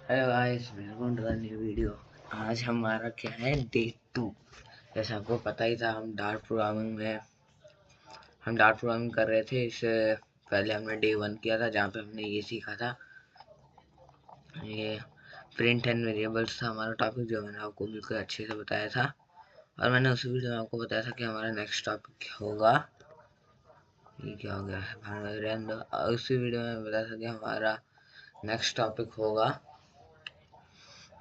Hello guys, welcome to new video. आज हमारा क्या है, डे 2। जैसे आपको पता ही था, हम डार्ट प्रोग्रामिंग कर रहे थे। इससे पहले हमने डे 1 किया था, जहाँ पे हमने ये सीखा था। ये प्रिंट एंड वेरिएबल्स था हमारा टॉपिक, जो मैंने आपको बिल्कुल अच्छे से बताया था। और मैंने उसी वीडियो में आपको बताया था कि हमारा नेक्स्ट टॉपिक होगा। ये क्या हो गया है, उसी वीडियो में बताया था कि हमारा नेक्स्ट टॉपिक होगा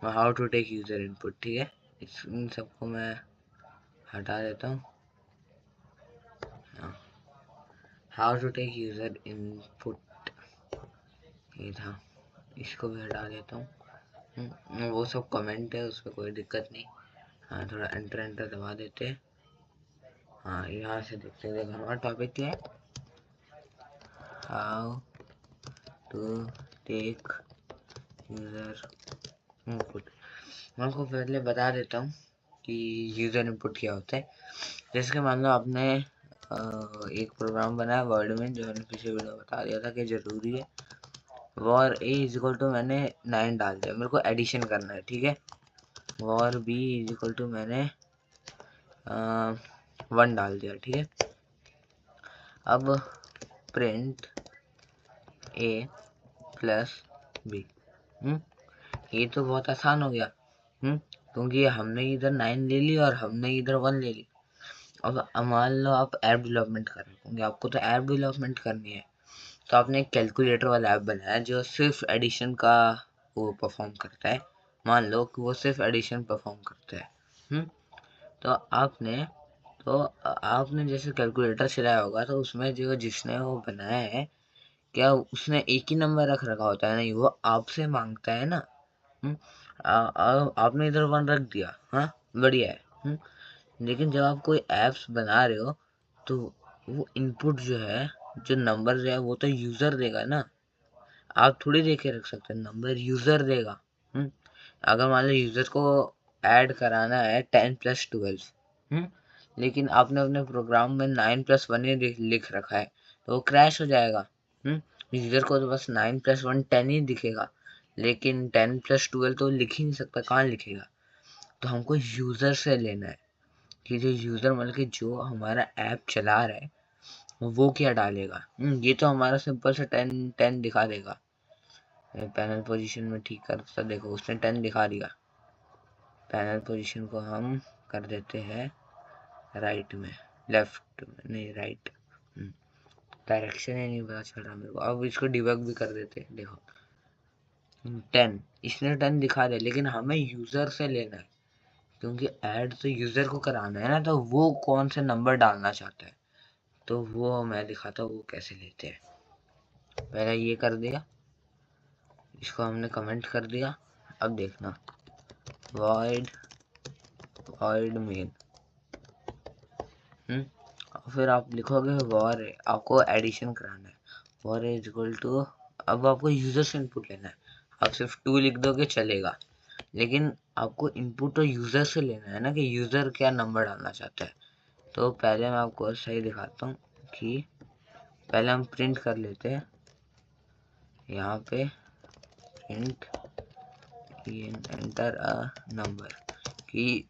how to take user input. ठीक है, इन सबको मैं हटा देता हूँ। How to take user input, ये था, इसको भी हटा देता हूँ। वो सब कमेंट है, उसमें कोई दिक्कत नहीं। हाँ, थोड़ा एंटर एंटर दबा देते हैं। हाँ, यहाँ से देखते हैं हमारा टॉपिक क्या है, how to take user input. मैं आपको पहले बता देता हूँ कि यूजर इनपुट क्या होता है। जैसे कि मान लो आपने एक प्रोग्राम बनाया वर्ड में, जो मैंने पिछले वीडियो में बता दिया था कि ज़रूरी है। Var a is equal to मैंने 9 डाल दिया, मेरे को एडिशन करना है। ठीक है, var b is equal to मैंने 1 डाल दिया। ठीक है, अब प्रिंट ए प्लस बी। ये तो बहुत आसान हो गया, क्योंकि हमने इधर 9 ले ली और हमने इधर 1 ले ली। अब मान लो आप ऐप डेवलपमेंट कर रहे हो, क्योंकि आपको तो ऐप डेवलपमेंट करनी है। तो आपने एक कैलकुलेटर वाला ऐप बनाया जो सिर्फ एडिशन का वो परफॉर्म करता है। मान लो कि वो सिर्फ एडिशन परफॉर्म करता है। तो आपने जैसे कैलकुलेटर चलाया होगा, तो उसमें जो जिसने वो बनाया है, क्या उसने एक ही नंबर रख रखा होता है? नहीं, वो आपसे मांगता है ना। आपने इधर 1 रख दिया, हाँ, बढ़िया है। लेकिन जब आप कोई एप्स बना रहे हो, तो वो इनपुट जो है, जो नंबर जो है, वो तो यूजर देगा ना। आप थोड़ी दे के रख सकते हैं, नंबर यूजर देगा। अगर मान लो यूजर को ऐड कराना है 10 + 12, लेकिन आपने अपने प्रोग्राम में 9 + 1 ही लिख रखा है, तो वो क्रैश हो जाएगा। यूजर को तो बस 9 + 1 10 ही दिखेगा, लेकिन 10 + 12 तो लिख ही नहीं सकता, कहाँ लिखेगा? तो हमको यूजर से लेना है कि जो यूजर मतलब कि जो हमारा ऐप चला रहा है, वो क्या डालेगा। ये तो हमारा सिंपल से 10 दिखा देगा। पैनल पोजीशन में ठीक करता, देखो उसने 10 दिखा दिया। पैनल पोजीशन को हम कर देते हैं राइट में, लेफ्ट में नहीं, राइट। डायरेक्शन ही नहीं पता चल रहा मेरे को। अब इसको डिबग भी कर देते हैं। देखो 10, इसने 10 दिखा दिया, लेकिन हमें यूजर से लेना है, क्योंकि ऐड तो यूजर को कराना है ना। तो वो कौन से नंबर डालना चाहता है, तो वो मैं दिखाता हूँ वो कैसे लेते हैं। पहले ये कर दिया, इसको हमने कमेंट कर दिया। अब देखना, void void main, फिर आप लिखोगे वॉर है, आपको एडिशन कराना है। वॉर इज इक्वल टू, अब आपको यूजर से इनपुट लेना है। आप सिर्फ 2 लिख दोगे चलेगा, लेकिन आपको इनपुट तो यूजर से लेना है ना, कि यूजर क्या नंबर डालना चाहता है। तो पहले मैं आपको सही दिखाता हूँ कि पहले हम प्रिंट कर लेते हैं यहाँ पे, प्रिंट एंटर अ नंबर, कि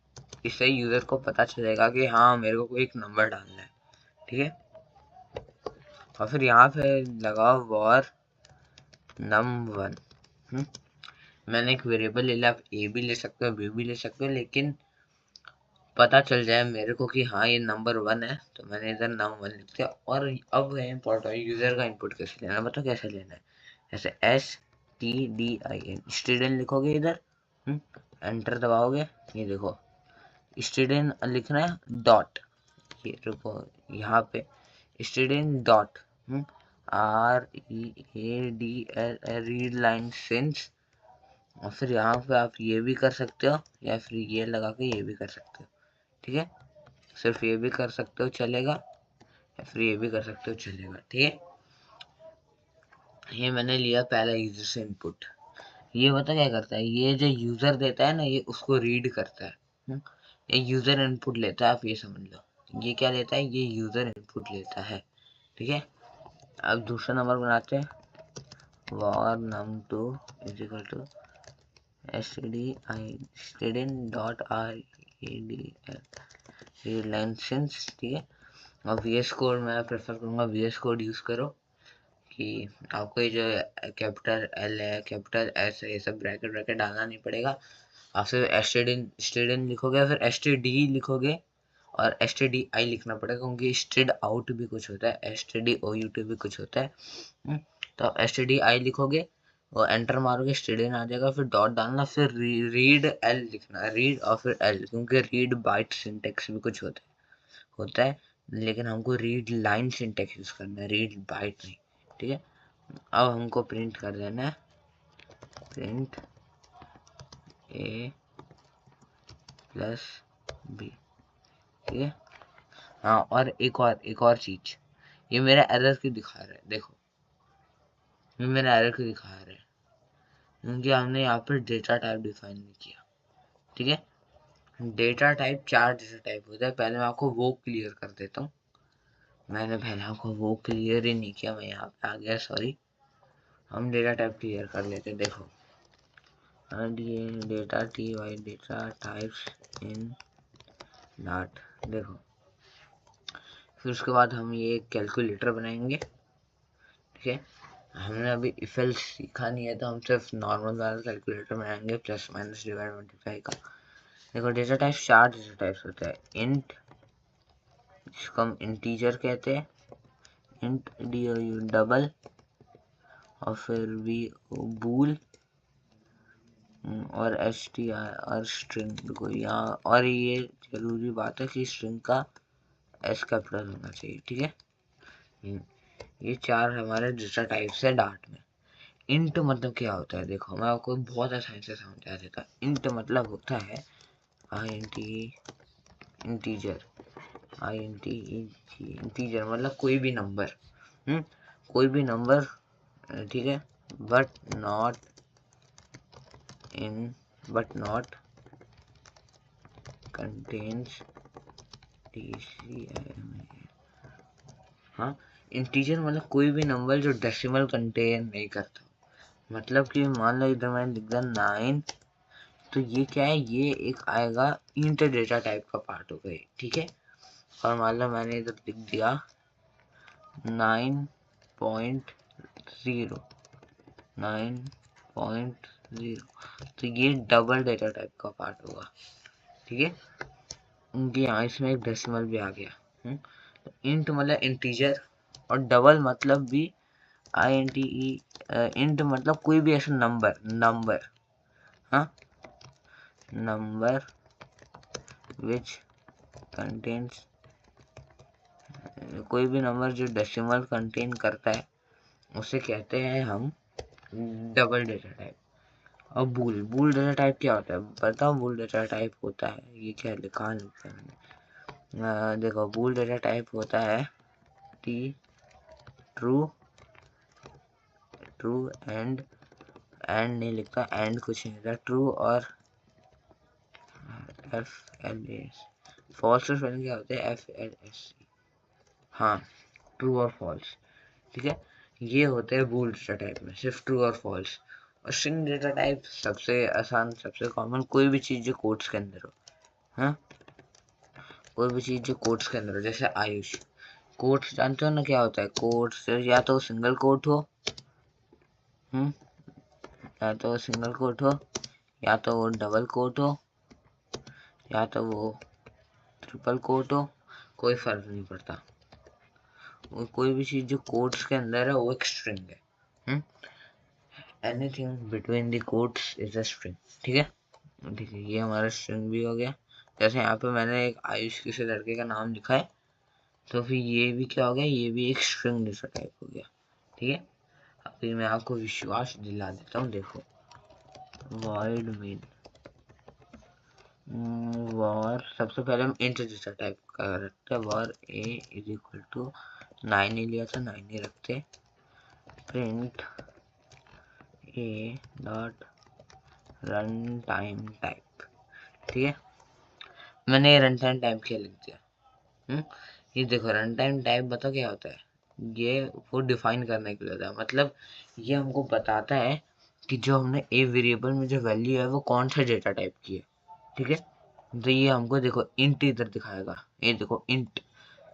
इससे यूजर को पता चलेगा कि हाँ, मेरे को कोई एक नंबर डालना है। ठीक है, और फिर यहाँ पे लगाओ वॉर num1। मैंने एक वेरिएबल ले लिया, आप ए भी ले सकते हो, बी भी ले सकते हो, लेकिन पता चल जाए मेरे को कि हाँ ये नंबर 1 है, तो मैंने इधर num1 लिख दिया। और अब है इम्पोर्टेंट, यूजर का इनपुट कैसे लेना है, बताओ कैसे लेना है। जैसे STDIN, स्टूडेंट लिखोगे इधर, एंटर दबाओगे, ये देखो स्टूडेंट लिखना है, डॉट, ये रुको यहाँ पे student dot READL, read line since. और फिर यहाँ पे आप ये भी कर सकते हो, या फिर ये लगा के ये भी कर सकते हो। ठीक है, सिर्फ ये भी कर सकते हो चलेगा, या फिर ये भी कर सकते हो चलेगा। ठीक है, ये मैंने लिया पहला यूजर से इनपुट। ये बता क्या करता है, ये जो यूजर देता है ना, ये उसको रीड करता है। ये यूजर इनपुट लेता है, आप ये समझ लो। ये क्या लेता है, ये यूजर इनपुट लेता है। ठीक है, अब दूसरा नंबर बनाते हैं, var num2 is equal to stdin dot readl read line sync, ठीक है। और VS कोड मैं प्रेफर करूँगा VS कोड यूज़ करो, कि आपको ये जो कैपिटल L है, कैपिटल S है, ये सब ब्रैकेट ब्रैकेट डालना नहीं पड़ेगा। आप सिर्फ stdin लिखोगे, फिर std लिखोगे और stdi लिखना पड़ेगा, क्योंकि std out भी कुछ होता है, std out भी कुछ होता है। तो आप stdi लिखोगे और एंटर मारोगे, stdin आ जाएगा, फिर डॉट डालना, फिर रीड l लिखना, रीड और फिर l, क्योंकि रीड बाइट सिंटेक्स भी कुछ होता है, लेकिन हमको रीड लाइन सिंटेक्स यूज करना है, रीड बाइट नहीं, ठीक है। अब हमको प्रिंट कर देना है, प्रिंट a प्लस b, ठीक है। हाँ, और एक और चीज, ये मेरा एरर क्यों दिखा रहा है, देखो ये मेरा एरर क्यों दिखा रहा है, क्योंकि हमने यहाँ पर डेटा टाइप डिफाइन नहीं किया, ठीक है। डेटा टाइप 4 डेटा टाइप होता है, पहले मैं आपको वो क्लियर कर देता हूँ, मैंने पहले आपको वो क्लियर ही नहीं किया, मैं यहाँ पे आ गया, सॉरी। हम डेटा टाइप क्लियर कर लेते हैं, देखो data ty data types in dot, देखो फिर उसके बाद हम ये कैलकुलेटर बनाएंगे, ठीक है। हमने अभी इफ एल्स सीखा नहीं है, तो हम सिर्फ नॉर्मल वाला कैलकुलेटर बनाएंगे, प्लस माइनस डिवाइड मल्टीप्लाई का। देखो डेटा टाइप 4 डेटा टाइप्स होता है, इंट, इसको हम इंटीजर कहते हैं, इंट डी डबल, और फिर भी बूल, और str और स्ट्रिंग को यहाँ, और ये जरूरी बात है कि स्ट्रिंग का एस कैपिटल होना चाहिए, ठीक है। ये 4 हमारे डेटा टाइप्स है डार्ट में। इंट मतलब क्या होता है, देखो मैं आपको बहुत आसानी से समझा देता। इंट मतलब होता है int इंटीजर, इंटीजर मतलब कोई भी नंबर, कोई भी नंबर, ठीक है, बट नॉट कंटेन्स हाँ, इंटीजर मतलब कोई भी नंबर जो डेसिमल कंटेन नहीं करता। मतलब कि मान लो इधर मैंने लिख दिया 9, तो ये क्या है, ये एक आएगा इंट डेटा टाइप का पार्ट हो गई, ठीक है। और मान लो मैंने इधर लिख दिया 9.0, 9.0, तो ये डबल डेटा टाइप का पार्ट होगा, ठीक है। उनके यहाँ इसमें एक डेसिमल भी आ गया। इंट मतलब इंटीजर, और डबल मतलब भी INTE, इंट मतलब कोई भी ऐसा नंबर, हाँ, नंबर विच कंटेन्स, कोई भी नंबर जो डेसिमल कंटेन करता है उसे कहते हैं हम डबल डेटा टाइप। और बूल डेटा टाइप क्या होता है, बताओ। बूल डेटा टाइप होता है, ये क्या लिखा है मैंने, देखो बूल डेटा टाइप होता है टी ट्रू एंड नहीं लिखता, एंड कुछ नहीं लिखता, ट्रू और FLS, फॉल्स और स्पेलिंग क्या होते हैं FLS, हाँ, ट्रू और फॉल्स, ठीक है। ये होते हैं बूल डेटा टाइप में, सिर्फ ट्रू और फॉल्स। और स्ट्रिंग डेटा टाइप सबसे आसान, सबसे कॉमन, कोई भी चीज जो कोट्स के अंदर हो, हाँ, कोई भी चीज जो कोट्स के अंदर हो, जैसे आयुष, कोट्स जानते हो ना क्या होता है, कोट्स या तो सिंगल कोट हो, या तो सिंगल कोट हो, या तो वो डबल कोट हो, या तो वो ट्रिपल कोट हो, कोई फर्क नहीं पड़ता। कोई भी चीज जो कोट्स के अंदर है वो एक स्ट्रिंग है। Anything between the quotes is a string, ठीक है। ठीक है, ये हमारा स्ट्रिंग भी हो गया। जैसे यहाँ पे मैंने एक आयुष किसी लड़के का नाम लिखा है, तो फिर ये भी क्या हो गया, ये भी एक स्ट्रिंग जैसा टाइप हो गया, ठीक है। अभी मैं आपको विश्वास दिला देता हूँ, देखो void main var, सबसे पहले हम इंट जैसा टाइप का रखते हैं, var a is equal to 9 ही लिया था, 9 ही रखते, print a dot run time type, ठीक है। मैंने रन टाइम टाइप क्या लिख दिया, ये देखो रन टाइम टाइप बताओ क्या होता है, ये वो डिफाइन करने के लिए होता है, मतलब ये हमको बताता है कि जो हमने ए वेरिएबल में जो वैल्यू है वो कौन सा डेटा टाइप की है, ठीक है। तो ये हमको देखो इंट इधर दिखाएगा, ये देखो इंट,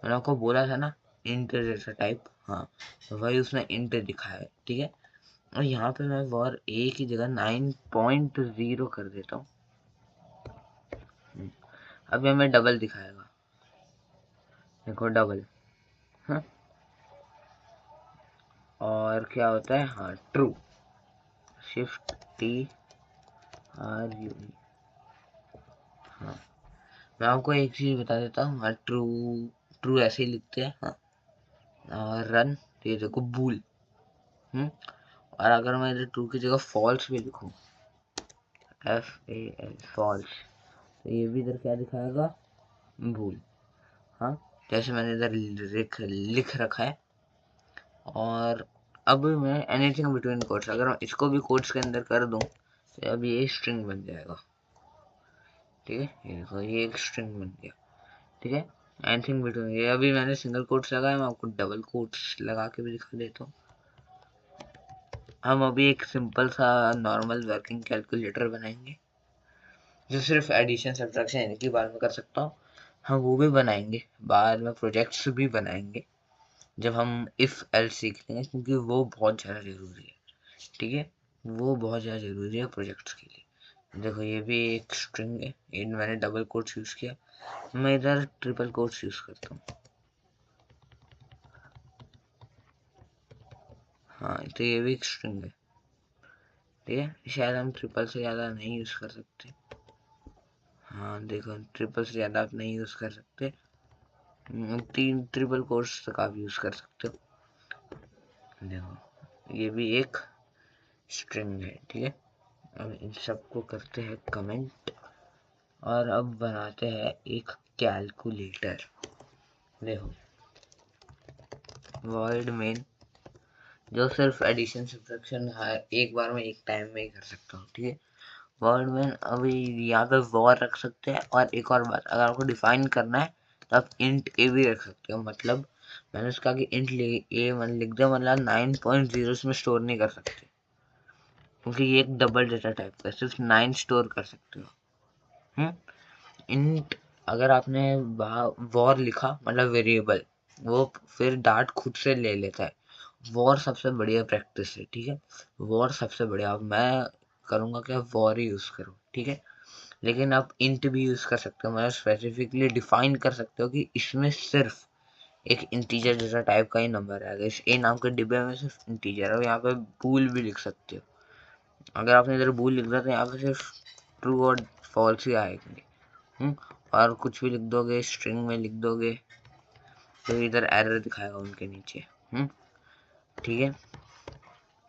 मैंने आपको बोला था ना इंट डेटा टाइप, हाँ वही उसने इंट दिखाया है, ठीक है। और यहाँ पे मैं वॉर ए की जगह 9.0 कर देता हूँ। अब हमें डबल दिखाएगा, देखो डबल, हाँ। और क्या होता है, हाँ true, shift T R you, हाँ। मैं आपको एक चीज बता देता हूँ, हाँ ट्रू, ट्रू ऐसे ही लिखते हैं, हाँ। और रन, तो ये देखो बूल, और अगर मैं इधर ट्रू की जगह फॉल्स भी लिखूं, FAL फॉल्स, तो ये भी इधर क्या दिखाएगा, भूल, हाँ। जैसे मैंने इधर लिख रखा है। और अब मैं एनीथिंग बिटवीन कोट्स, अगर मैं इसको भी कोट्स के अंदर कर दूं तो अब ये स्ट्रिंग बन जाएगा, ठीक है। ये देखो ये एक स्ट्रिंग बन गया, ठीक है। एनीथिंग बिटवीन, ये अभी मैंने सिंगल कोट्स लगाया, मैं आपको डबल कोट्स लगा के भी दिखा देता हूँ। हम अभी एक सिंपल सा नॉर्मल वर्किंग कैलकुलेटर बनाएंगे जो सिर्फ एडिशन सब्ट्रैक्शन इनकी बार में कर सकता हूँ। हम वो भी बनाएंगे, बाद में प्रोजेक्ट्स भी बनाएंगे जब हम इफ एल्स सीख लेंगे, क्योंकि वो बहुत ज़्यादा ज़रूरी है, ठीक है। वो बहुत ज़्यादा ज़रूरी है प्रोजेक्ट्स के लिए। देखो ये भी एक स्ट्रिंग है, ये मैंने डबल कोट्स यूज़ किया, मैं इधर ट्रिपल कोट्स यूज़ करता हूँ, हाँ। तो ये भी एक स्ट्रिंग है, ठीक है। शायद हम ट्रिपल से ज़्यादा नहीं यूज़ कर सकते, हाँ देखो ट्रिपल से ज़्यादा आप नहीं यूज़ कर सकते, 3 ट्रिपल कोट्स तक आप यूज़ कर सकते हो। देखो ये भी एक स्ट्रिंग है, ठीक है। अब इन सबको करते हैं कमेंट, और अब बनाते हैं एक कैलकुलेटर। देखो वॉइड मेन, जो सिर्फ एडिशन सब्ट्रैक्शन एक बार में एक टाइम में ही कर सकता हूँ, ठीक है। वर्ड में अभी यहाँ पे वॉर रख सकते हैं, और एक और बात, अगर आपको डिफाइन करना है तो आप इंट ए भी रख सकते हो, मतलब मैंने उसका कि इंट ए लिख दिया, मतलब 9.0 में स्टोर नहीं कर सकते, क्योंकि ये एक डबल डेटा टाइप है, सिर्फ 9 स्टोर कर सकते हो। इंट अगर आपने वॉर लिखा मतलब वेरिएबल, वो फिर डार्ट खुद से ले लेता है। वॉर सबसे बढ़िया प्रैक्टिस है, ठीक है। वॉर सबसे बढ़िया, अब मैं करूँगा कि आप वॉर ही यूज़ करो, ठीक है। लेकिन आप इंट भी यूज़ कर सकते हो, मतलब स्पेसिफिकली डिफाइन कर सकते हो कि इसमें सिर्फ एक इंटीजर जैसा टाइप का ही नंबर है, इस ए नाम के डिब्बे में सिर्फ इंटीजर है। यहाँ पे बूल भी लिख सकते हो, अगर आपने इधर बूल लिख दिया तो यहाँ पे सिर्फ ट्रू और फॉल्स ही आएंगे, और कुछ भी लिख दोगे स्ट्रिंग में लिख दोगे तो इधर एरर दिखाएगा उनके नीचे, ठीक है।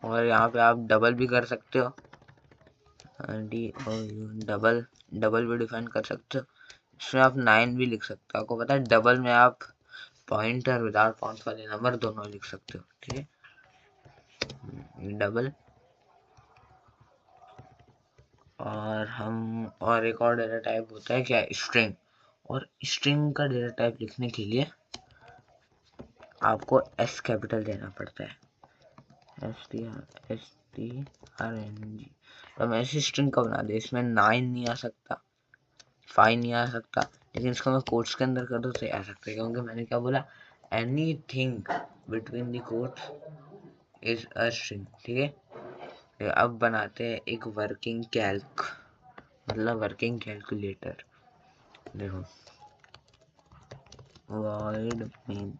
और यहाँ पे आप डबल भी कर सकते हो, डबल, डबल भी डिफाइन कर सकते हो। इसमें आप 9 भी लिख सकते हो, आपको पता है डबल में आप पॉइंट और विदाउट पॉइंट वाले नंबर दोनों लिख सकते हो, ठीक है। डबल, और हम और एक और डेटा टाइप होता है क्या, स्ट्रिंग। और स्ट्रिंग का डेटा टाइप लिखने के लिए आपको एस कैपिटल देना पड़ता है, STRNG। तो मैं ऐसी स्ट्रिंग का बना दे, इसमें 9 नहीं आ सकता, 5 नहीं आ सकता, लेकिन इसको मैं कोट्स के अंदर कर दूँ तो आ सकता है, क्योंकि मैंने क्या बोला, anything between the quotes is a string, ठीक है। तो अब बनाते हैं एक वर्किंग कैल्क, मतलब वर्किंग कैलकुलेटर। देखो वॉइड मेन,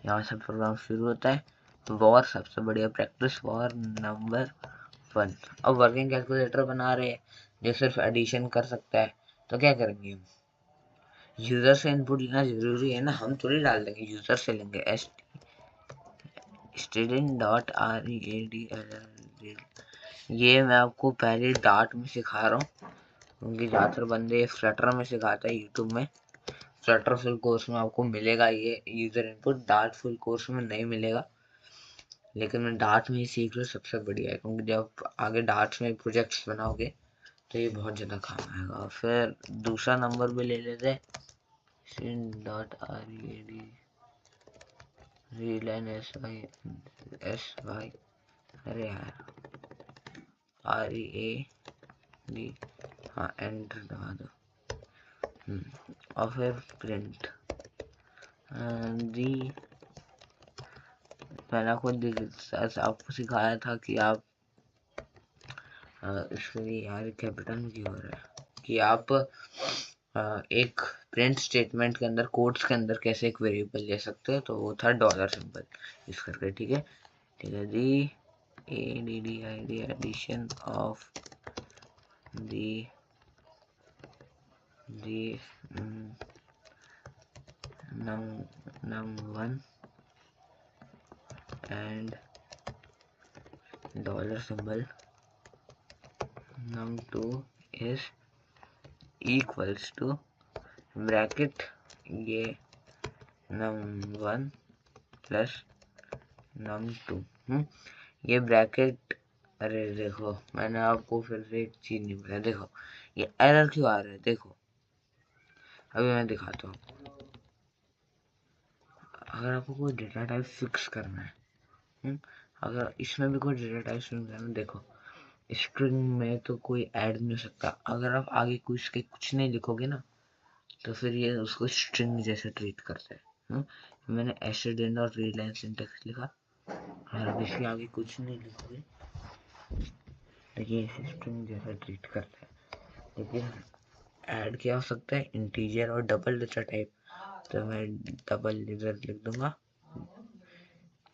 यहाँ से प्रोग्राम शुरू होता है, वॉर सबसे बढ़िया प्रैक्टिस, वॉर नंबर 1। अब वर्किंग कैलकुलेटर बना रहे हैं जो सिर्फ एडिशन कर सकता है, तो क्या करेंगे हम, यूजर से इनपुट लेना जरूरी है ना, हम थोड़ी डाल देंगे, यूजर से लेंगे। string.readdl, ये मैं आपको पहले डार्ट में सिखा रहा हूँ, क्योंकि ज़्यादातर बंदे फ्लटर में सिखाता है यूट्यूब में। फ्लटर फुल कोर्स में आपको मिलेगा ये user input, dart full course में नहीं मिलेगा, लेकिन मैं डार्ट में ही सीख लूँ सबसे बढ़िया है, क्योंकि जब आगे डार्ट में प्रोजेक्ट्स बनाओगे तो ये बहुत ज़्यादा काम आएगा। फिर दूसरा नंबर भी ले लेते हैं, रीलाइन SY, अरे यार READ, हाँ एंटर दबा दो। और फिर प्रिंट दी। मैंने आपको सिखाया था कि आप इसके लिए यार कैपिटल में क्यों हो रहा है कि आप एक प्रिंट स्टेटमेंट के अंदर कोड्स के अंदर कैसे एक वेरिएबल ले सकते हो, तो वो था डॉलर सिंबल यूज करके। ठीक है the ADDID addition of the num1 and dollar symbol num2 is equals to bracket ये num1 प्लस num2। ये ब्रैकेट, अरे देखो मैंने आपको फिर से एक चीज नहीं बताया। देखो ये एरर क्यों आ रहा है, देखो अभी मैं दिखाता हूँ। अगर आपको कोई डेटा टाइप फिक्स करना है, अगर इसमें भी कोई डेटा टाइप फिक्स करना है, देखो स्ट्रिंग में तो कोई ऐड नहीं हो सकता। अगर आप आगे कुछ नहीं लिखोगे ना, तो फिर ये उसको स्ट्रिंग जैसे ट्रीट करता है। मैंने एस्टेडेंट और रीडलाइन सिंटैक्स लिखा, और अब इसके आगे कुछ नहीं लिखोगे, देखिए इसे स्ट्रिंग जैसा ट्रीट करता है। लेकिन ऐड क्या हो सकता है, इंटीजर और डबल डेटा टाइप। तो मैं डबल इधर लिख दूंगा।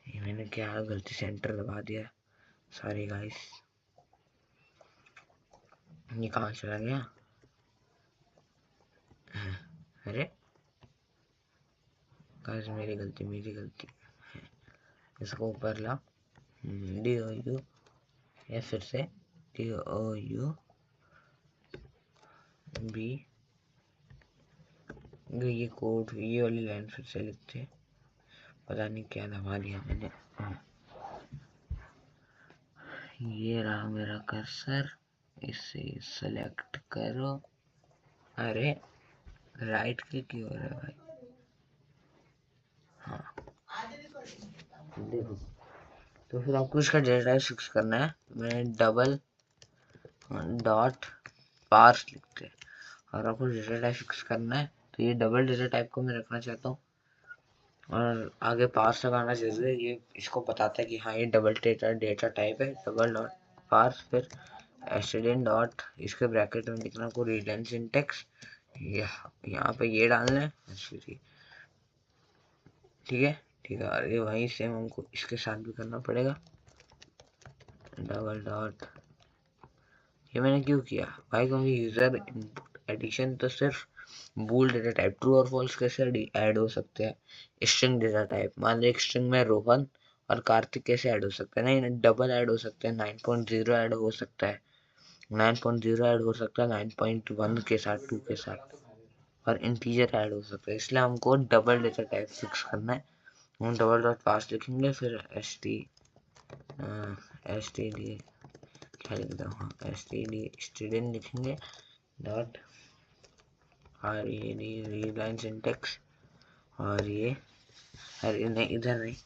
ये मैंने क्या गलती से एंटर दबा दिया, सॉरी गाइस। ये कहाँ चला गया, अरे गाइस मेरी गलती। इसको ऊपर ला, DOU या फिर से DOU B, ये कोड ये वाली लाइन फिर से लिखते, पता नहीं क्या दबा दिया मैंने। ये रहा मेरा कर्सर, इसे सेलेक्ट करो। अरे राइट क्लिक क्यों हो रहा है भाई, हाँ देखो। तो फिर आपको इसका डेटा टाइप फिक्स करना है। मैंने डबल डॉट पार्स लिखते हैं, और आपको डेटा टाइप फिक्स करना है। तो ये डबल डेटा टाइप को मैं रखना चाहता हूँ, और आगे पार्स लगाना जरूरी है। ये इसको बताता है कि हाँ ये डबल डेटा टाइप है। डबल डॉट पार्स, फिर एस्टेडेंट डॉट, इसके ब्रैकेट में लिखना को रीडलाइन सिंटैक्स, यहाँ पे ये डालना है। ठीक है ये वही सेम हमको इसके साथ भी करना पड़ेगा। डबल डॉट, ये मैंने क्यों किया भाई, क्योंकि यूजर इनपुट एडिशन तो सिर्फ बूल डेटा टाइप ट्रू और फॉल्स कैसे ऐड हो सकते हैं। स्ट्रिंग डेटा टाइप, मान लो एक स्ट्रिंग में रोहन और कार्तिक कैसे ऐड हो सकता है, नहीं डबल ऐड हो सकते हैं। 9.0 ऐड हो सकता है, 9.0 ऐड हो सकता है 9.1 के साथ, 2 के साथ, और इंटीजर ऐड हो सकता है। इसलिए हमको डबल डेटा टाइप फिक्स करना है। हम डबल डॉट पास लिखेंगे, फिर एस टी डी क्या लिख रहा हूँ, स्टूडेंट लिखेंगे, डॉट READ रीडलाइन सिंटैक्स। और ये अरे नहीं इधर नहीं,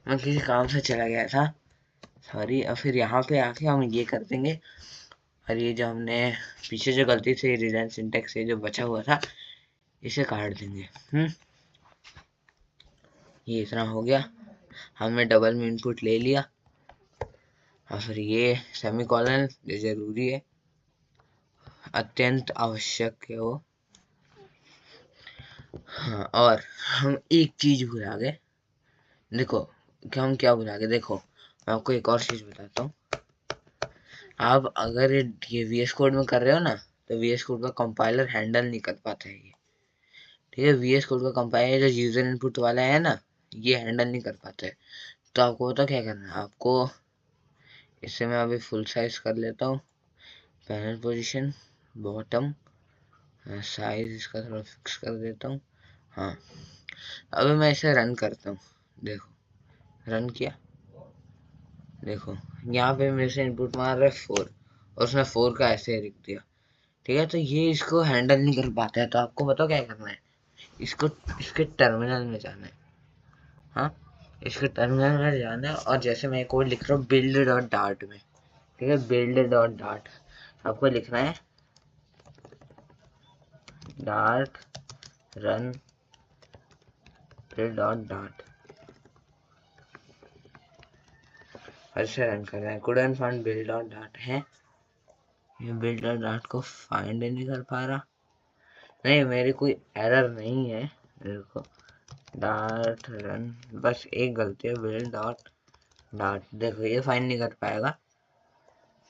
मैं किसी काम से चला गया था, सॉरी। और फिर यहाँ पे आके हम ये कर देंगे, और ये जो हमने पीछे जो गलती से रीडलाइन सिंटैक्स से जो बचा हुआ था, इसे काट देंगे। ये इतना हो गया, हमने डबल में इनपुट ले लिया, और फिर ये सेमीकोलन ये जरूरी है, अत्यंत आवश्यक है वो। हाँ, और हम एक चीज भुला गए, देखो हम क्या भुला गए, देखो मैं आपको एक और चीज बताता हूँ। आप अगर ये VS कोड में कर रहे हो ना, तो VS कोड का कंपाइलर हैंडल नहीं कर पाता है ये। ठीक है, VS कोड का कंपाइलर जो यूजर इनपुट वाला है ना, ये हैंडल नहीं कर पाता है। तो आपको तो क्या करना है, आपको इसे मैं अभी फुल साइज कर लेता हूँ। पैनल पोजीशन, बॉटम, साइज इसका थोड़ा फिक्स कर देता हूँ। हाँ, अभी मैं इसे रन करता हूँ। देखो रन किया, देखो यहाँ पे मेरे से इनपुट मार रहा है 4 और उसने 4 का ऐसे लिख दिया। ठीक है, तो ये इसको हैंडल नहीं कर पाता है, तो आपको बताओ क्या करना है। इसको इसके टर्मिनल में जाना है। हाँ, इसके टर्मिनल में जाना है और जैसे मैं कोड लिख रहा हूँ बिल्ड डॉट डार्ट में, ठीक है, बिल्ड डॉट डार्ट आपको लिखना है, dart run build dot dart, ऐसे रन कर रहा है। Couldn't find build dot dart है, ये बिल्ड डॉट डार्ट को फाइंड नहीं कर पा रहा। नहीं, मेरी कोई एरर नहीं है, मेरे को डार्ट रन बस एक गलती है, बिल्ड डॉट डार्ट। देखो ये फाइंड नहीं कर पाएगा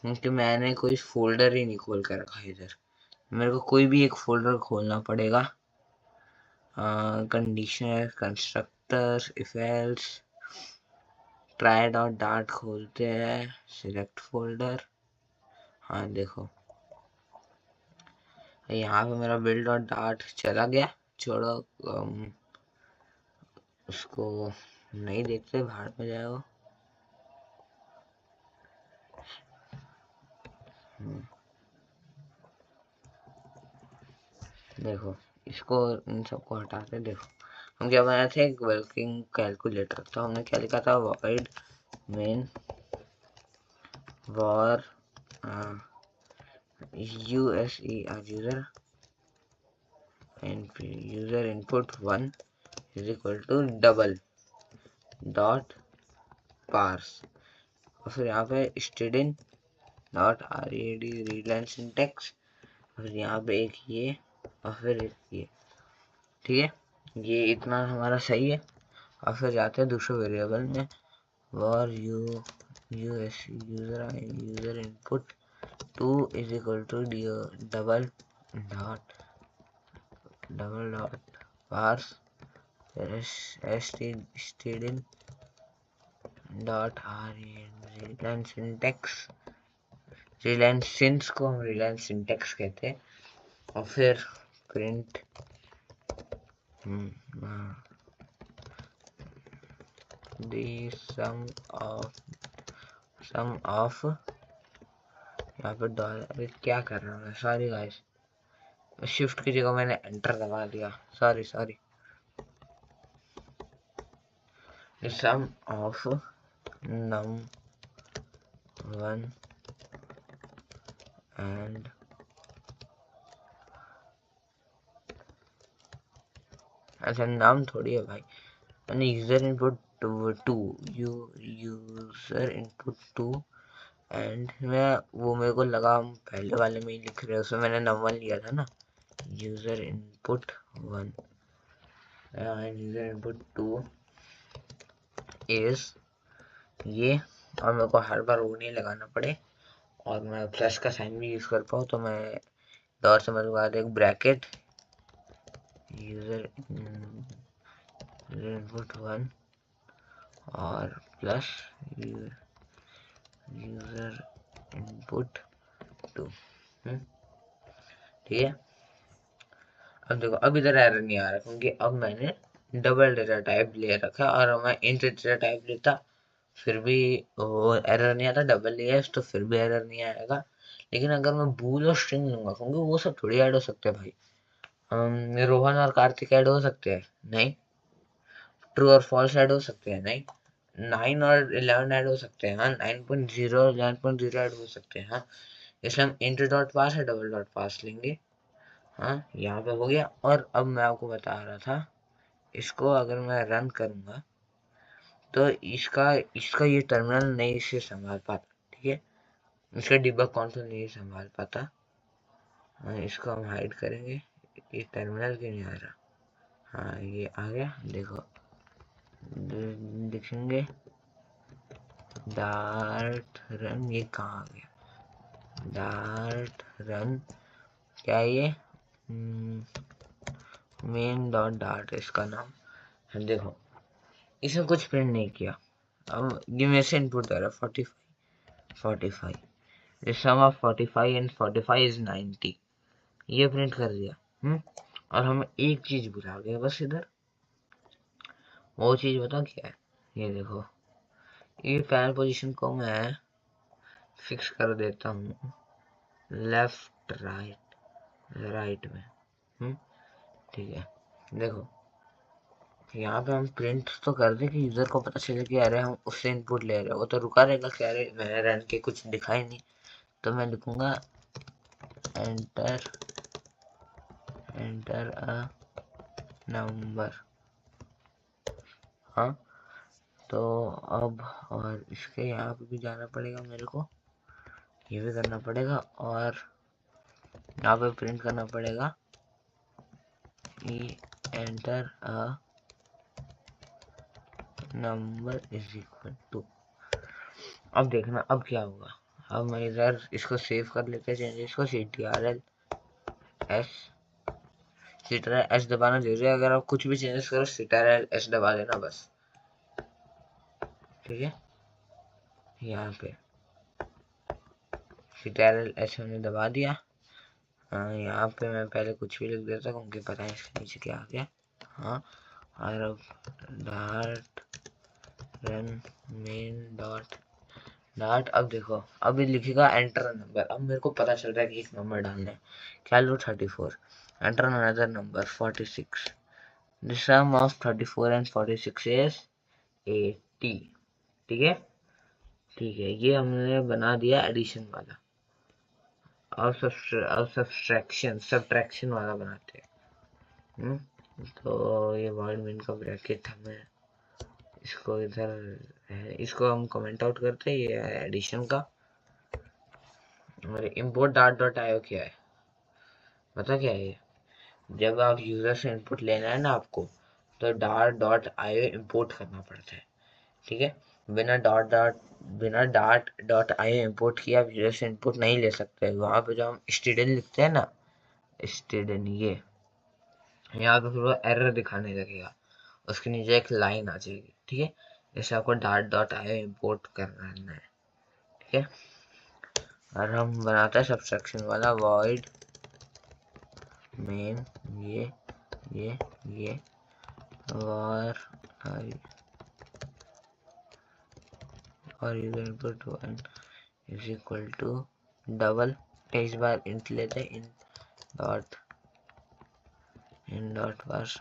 क्योंकि मैंने कोई फोल्डर ही नहीं खोल कर रखा इधर। मेरे को कोई भी एक फोल्डर खोलना पड़ेगा। Conditioner, constructor, if else, try dot dart खोलते हैं, सिलेक्ट फोल्डर। हाँ देखो यहाँ पे मेरा बिल्ड डॉट डार्ट चला गया। छोड़ो, उसको नहीं देखते, बाहर में जाएगा। देखो इसको, इन सबको हटाते। देखो हम क्या बनाए थे, एक वर्किंग कैलकुलेटर। तो हमने क्या लिखा था, void main var user input 1 is equal to double dot parse, और फिर यहाँ पे stdin dot red readline syntax, और यहाँ पे एक ये और फिर एक ये। ठीक है, ये इतना हमारा सही है। और फिर जाते हैं दूसरे वेरिएबल में, var user input 2 is equal to double dot parse stdin dot readline syntax, readline syntax को हम readline syntax कहते हैं, और फिर print the sum of यहाँ पर डॉलर। क्या कर रहा हूँ मैं, सॉरी गाइस, शिफ्ट की जगह मैंने एंटर दबा दिया, sorry. the sum of num1 and अच्छा नाम थोड़ी है भाई, मैंने यूजर इनपुट 2 एंड मैं वो मेरे को लगा हम पहले वाले में ही लिख रहे हैं, उसमें मैंने नंबर लिया था ना, user input 1 and user input 2 is ये, और मेरे को हर बार वो नहीं लगाना पड़े और मैं प्लस का साइन भी यूज कर पाऊँ, तो मैं डॉट से मेरे बाद एक ब्रैकेट यूजर इनपुट 1 और प्लस यूजर इनपुट 2। ठीक है, अब देखो अब इधर एरर नहीं आ रहा क्योंकि अब मैंने डबल डेटा टाइप ले रखा, और मैं इंट डेटा टाइप लेता फिर भी वो एरर नहीं आता, डबल लिया तो फिर भी एरर नहीं आएगा। लेकिन अगर मैं बूल और स्ट्रिंग लूंगा, क्योंकि वो सब थोड़ी ऐड हो सकते हैं भाई। रोहन और कार्तिक ऐड हो सकते हैं? नहीं। ट्रू और फॉल्स ऐड हो सकते हैं? नहीं। 9 और 11 ऐड हो सकते हैं? हाँ। 9.0 और 11.0 ऐड हो सकते हैं? हाँ। इसलिए हम इंट डॉट पास है डबल डॉट पास लेंगे। हाँ, यहाँ पे हो गया। और अब मैं आपको बता रहा था, इसको अगर मैं रन करूंगा तो इसका इसका ये टर्मिनल नहीं से संभाल पाता। ठीक है, इसका डिबग कंसोल नहीं संभाल पाता। इसको हम हाइड करेंगे, ये टर्मिनल क्यों नहीं आ रहा। हाँ ये आ गया, देखो देखेंगे डार्ट रन, ये कहाँ आ गया, डार्ट रन क्या है ये, मेन डॉट डार्ट इसका नाम। देखो इसने कुछ प्रिंट नहीं किया। अब ये मेरे से इनपुट दे रहा है 45, 45, the sum of 45 and 45 is 90। ये प्रिंट कर दिया। और हमें एक चीज भुला गया बस इधर। वो चीज बताओ क्या है? ये देखो, ये पैर पोजीशन को मैं फिक्स कर देता हूँ लेफ्ट राइट में। ठीक है, देखो यहाँ पे हम प्रिंट तो कर दे कि यूजर को पता चले कि अरे हम उससे इनपुट ले रहे हैं। वो तो रुका रहेगा कि अरे मैंने रन के कुछ दिखा ही नहीं। तो मैं लिखूंगा एंटर अ नंबर। हाँ, तो अब और इसके यहाँ पे भी जाना पड़ेगा मेरे को, ये भी करना पड़ेगा, और यहाँ पे प्रिंट करना पड़ेगा enter a number is equal to. अब देखना अब क्या होगा। अब मैं इधर इसको सेव कर लेते हैं चेंजेस को, ctrl s दबाना जरूरी है। अगर आप कुछ भी चेंजेस करो ctrl s दबा देना बस। ठीक है, यहाँ पे ctrl s हमने दबा दिया। यहाँ पे मैं पहले कुछ भी लिख देता हूँ क्योंकि पता है इसके नीचे क्या आ गया। हाँ, और अब डॉट रन मेन डॉट अब देखो, अब ये लिखेगा एंटर नंबर। अब मेरे को पता चल रहा है कि एक नंबर डालना है। क्या लो 34, enter another number 46। The sum of 34 and 46 is 80। ठीक है, ठीक है, ये हमने बना दिया एडिशन वाला। और सब्ट्रैक्शन वाला बनाते हैं। तो ये वर्ड मीन का ब्रैकेट हमें इसको इधर इसको हम कमेंट आउट करते हैं, ये है एडिशन का। और इम्पोर्ट डॉट आयो क्या है पता क्या है? जब आप यूजर से इनपुट लेना है ना आपको, तो डॉट आयो इम्पोर्ट करना पड़ता है। ठीक है, बिना डॉट आयो इम्पोर्ट किए आप यूजर से इनपुट नहीं ले सकते। वहां पे जो हम स्टूडेंट लिखते हैं ना, स्टूडेंट, ये यहाँ पे फिर वो एरर दिखाने लगेगा, उसके नीचे एक लाइन आ जाएगी। ठीक है, जैसे आपको डॉट आयो इम्पोर्ट करना है। ठीक है, और हम बनाते हैं सब्ट्रैक्शन वाला वॉइड मेन ये और user input 1 is equal to double, इस बार इंट लेते हैं, in dot parse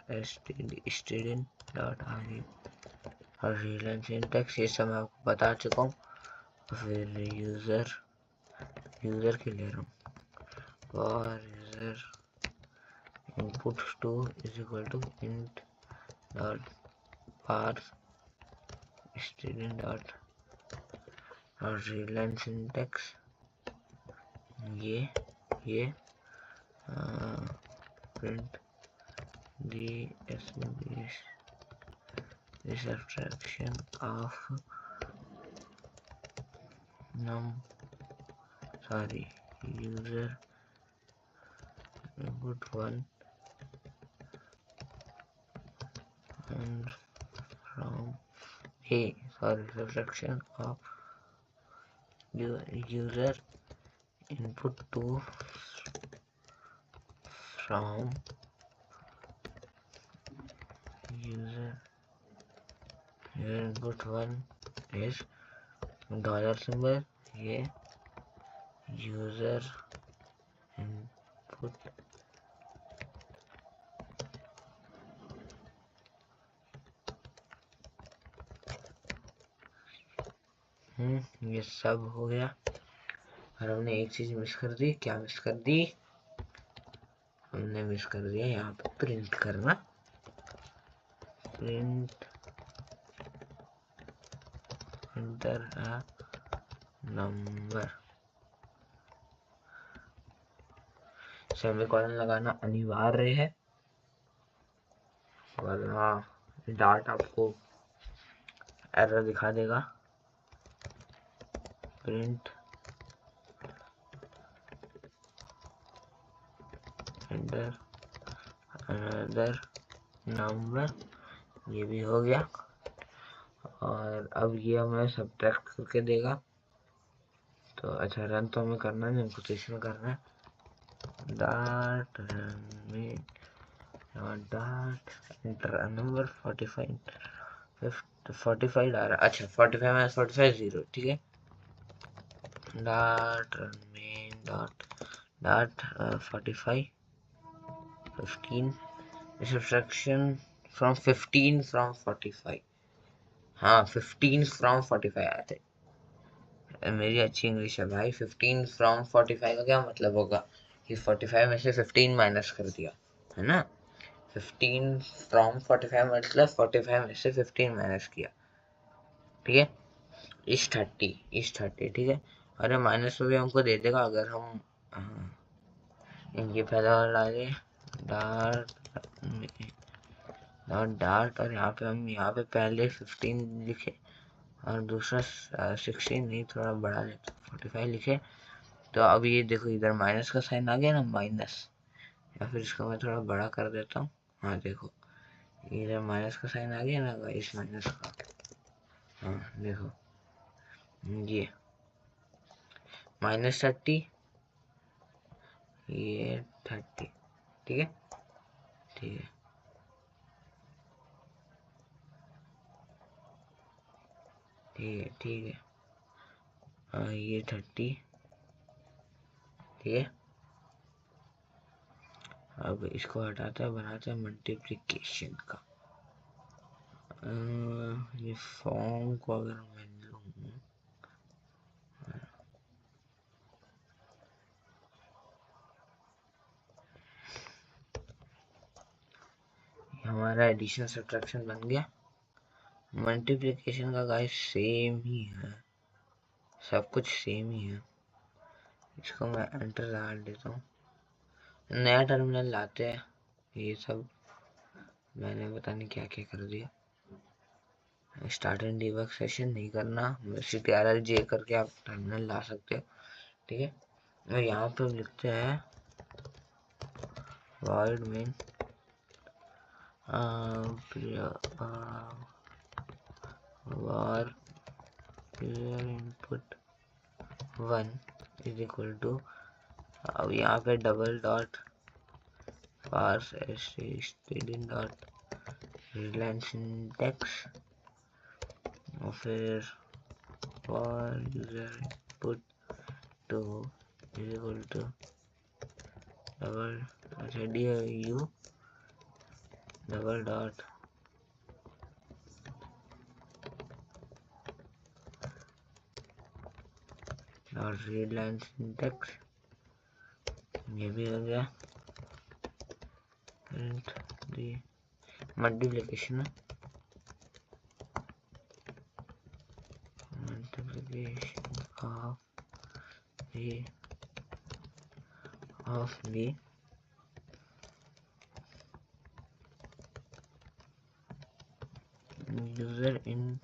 stdin dot आगे और रीलन सिंटैक्स ये सब मैं आपको बता चुका हूँ। फिर यूजर के ले रहा हूँ और user input 2 is equal to int dot parse student dot और readline syntax ये print the subtraction of user input 1 and from subtraction of user input 2 from user input 1 is dollar symbol, ये user input ये सब हो गया। और हमने एक चीज मिस कर दी। क्या मिस कर दी? हमने मिस कर दिया यहाँ पे प्रिंट करना। Print enter a number, semicolon लगाना अनिवार्य है वरना डॉट आपको एरर दिखा देगा। प्रिंट एंटर अनदर नंबर, ये भी हो गया। और अब ये हमें सब्ट्रैक्ट करके देगा तो अच्छा रन तो हमें करना नहीं, कोटेशन करना है। डाट रन में डाट इंटर नंबर 45 डाल रहा। अच्छा 45 माइनस 45 0, ठीक है। डाट रन में डाट 45 15 सब्ट्रैक्शन फ्रॉम 15 फ्रॉम 45। हाँ 15 फ्रॉम 45 आए थे। मेरी अच्छी इंग्लिश है भाई। 15 फ्रॉम 45 का क्या मतलब होगा कि 45 में से 15 माइनस कर दिया, है ना। 15 फ्रॉम 45 मतलब 45 में से 15 माइनस किया, ठीक है। इस 30, ठीक है। अरे माइनस में भी हमको दे देगा अगर हम इनकी पहला वाला डाले डार्ट और यहाँ पे हम पहले 15 लिखे और दूसरा 16 नहीं, थोड़ा बढ़ा लेते 45 लिखे। तो अब ये देखो इधर माइनस का साइन आ गया ना, माइनस, या फिर इसको मैं थोड़ा बड़ा कर देता हूँ। हाँ देखो इधर माइनस का साइन आ गया ना, इस माइनस का। हाँ देखो ये -30, ये 30, ठीक है ठीक है ठीक है ठीक है। ये 30, ठीक है। अब इसको हटाते हैं, बनाते हैं मल्टीप्लिकेशन का। ये फॉर्म को अगर मैं लूँ, हमारा एडिशन सब्ट्रैक्शन बन गया। मल्टीप्लिकेशन का गाइस सेम ही है, सब कुछ सेम ही है। इसको मैं एंटर डाल देता हूँ, नया टर्मिनल लाते हैं। ये सब मैंने पता नहीं क्या क्या कर दिया। स्टार्ट एंड डीबग सेशन नहीं करना, ctrl-j करके आप टर्मिनल ला सकते हो, ठीक है। और यहाँ पे लिखते हैं void main var clear input 1 is equal to, अब यहाँ पे double dot parse stdin dot readline syntax और फिर for user input 2 is equal to double du double dot और रीडलाइन सिंटैक्स, ये भी हो गया। Print the multiplication of the user in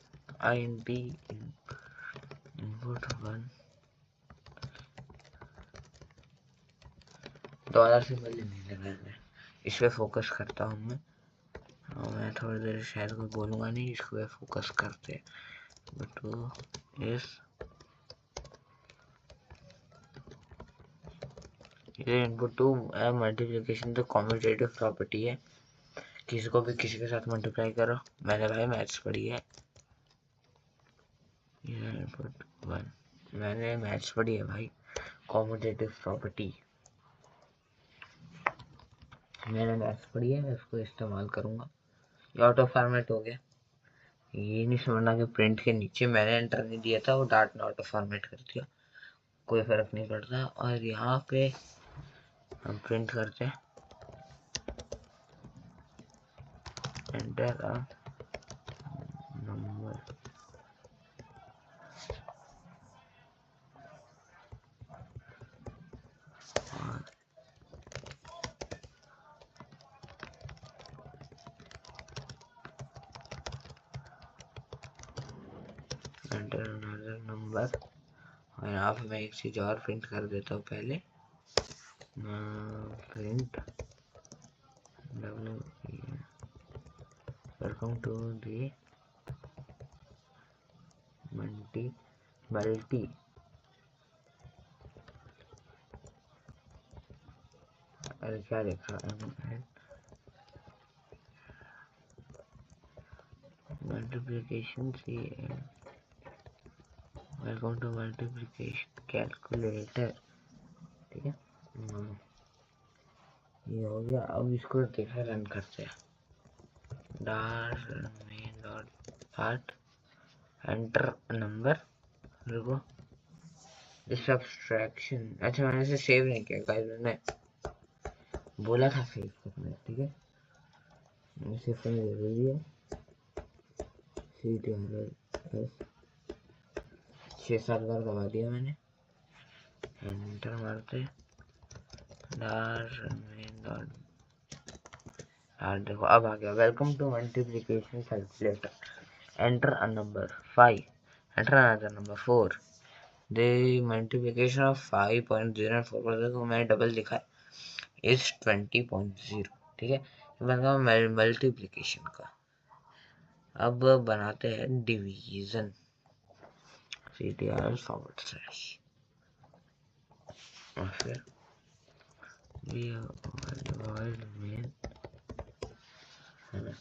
INP input 1 dollar से पहले नहीं लगाना है। इस पे फोकस करता हूँ मैं, और मैं थोड़ी देर शायद कोई बोलूँगा नहीं, इसको पे फोकस करते हैं। बट वो इस इनपुट टू मल्टीप्लिकेशन तो कॉम्यूटेटिव प्रॉपर्टी है, किसी को भी किसी के साथ मल्टीप्लाई करो। मैंने भाई मैथ्स पढ़ी है, इनपुट 1 मैंने मैथ्स पढ़ी है भाई। कॉम्यूटेटिव प्रॉपर्टी मैंने मैथ्स पढ़ी है, इसको इस्तेमाल करूँगा। ये ऑटो फॉर्मेट हो गया। ये नहीं समझना कि प्रिंट के नीचे मैंने एंटर नहीं दिया था, वो डार्ट ने ऑटो फॉर्मेट कर दिया, कोई फर्क नहीं पड़ता। और यहाँ पे हम प्रिंट करते हैं enter a number, enter another number. और यहाँ पे मैं एक चीज और प्रिंट कर देता हूँ पहले, print welcome to the multi अरे क्या लिखा मल्टीप्लिकेशन से। Welcome to multiplication calculator. ठीक है, ये हो गया। अब इसको देखा रन करते हैं। Dot enter number. रुको, सब्सट्रैक्शन। अच्छा, मैंने इसे सेव नहीं किया गाइस, मैंने बोला था सेव करना। ठीक है, सेव करना जरूरी है। CTRL 6-7 बार दबा दिया मैंने, एंटर मारते। देखो अब आ गया। Welcome to multiplication calculator, enter a number 5, enter another number 4। The multiplication of 5.04 देखो मैंने डबल लिखा है, इज 20.0। ठीक है, बना मल्टीप्लिकेशन का। अब बनाते हैं डिवीजन। CTRL/, और फिर में है ना।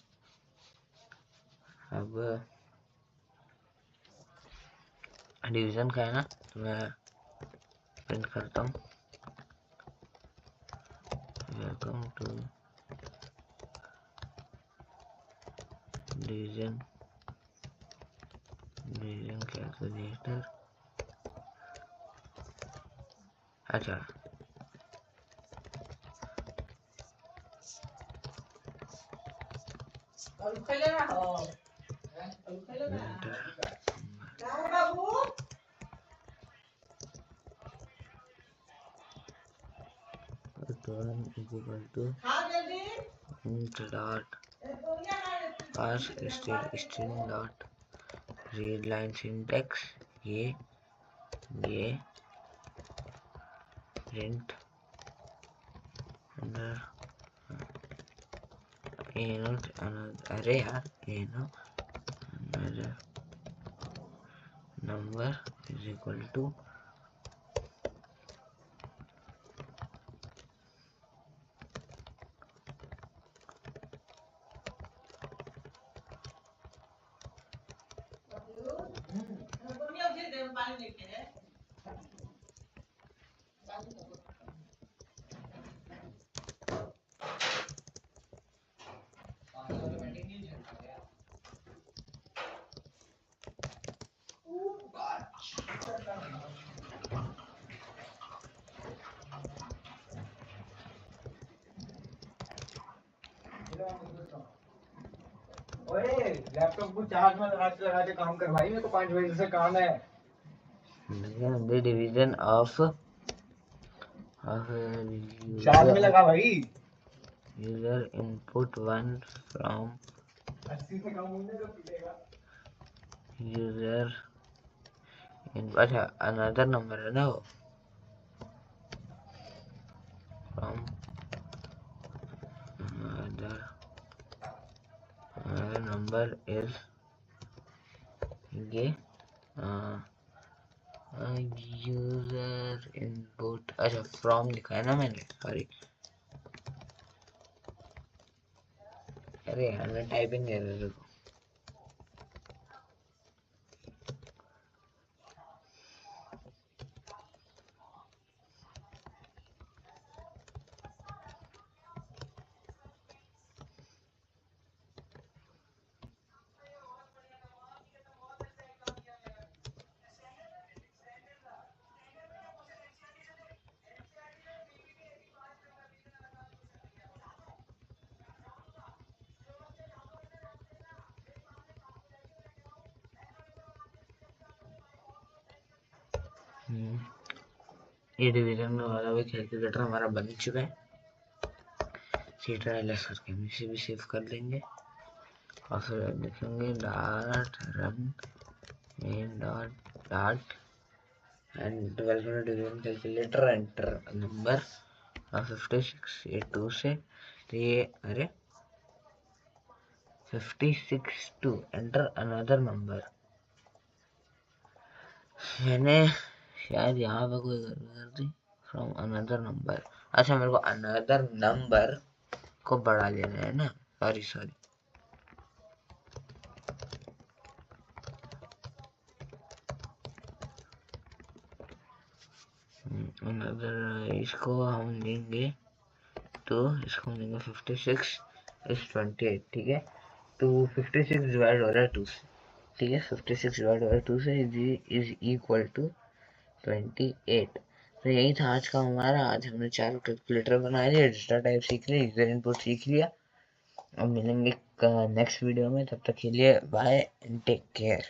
अब डिवीजन का है ना, तो मैं प्रिंट करता हूँ। Welcome to division calculator. अच्छा, dot pass string dot read line syntax। ये print under अरे यार another number is equal to ओए लैपटॉप को चार्ज में लगाते काम कर भाई, मेरे को 5 बजे से काम है। the division of चार्ज में लगा भाई। user input 1 from 80 से कम होने तो पिटेगा। user अच्छा another number है ना वो, from another number is ये यूजर इनपुट। अच्छा फ्रॉम लिखा है ना मैंने, सॉरी। अरे यार मैं टाइपिंग कर रहा हूँ। ये डिवीजन वाला भी कैलकुलेटर हमारा बन चुका है। CTRL करके हम इसे भी सेव कर लेंगे और फिर लिखेंगे dot run dot and welcome to division calculator, enter number 56 ये 2 से। तो ये अरे 56 2 एंटर अनदर नंबर। मैंने शायद यहाँ पे कोई गड़बड़ कर दी। From another number. अच्छा मेरे को अनदर नंबर को बढ़ा लेना है ना, सॉरी अनदर, इसको हम देंगे, तो इसको हम देंगे 56 इज 28, ठीक है। तो 56 डिवाइड हो रहा है 2 से, ठीक है, 56 डिवाइड हो रहा है 2 से इज इक्वल टू 28। तो यही था आज का हमारा। आज हमने 4 कैलकुलेटर बनाए थे, डेटा टाइप सीख लिया, यूजर इनपुट सीख लिया। अब मिलेंगे नेक्स्ट वीडियो में, तब तक के लिए बाय एंड टेक केयर।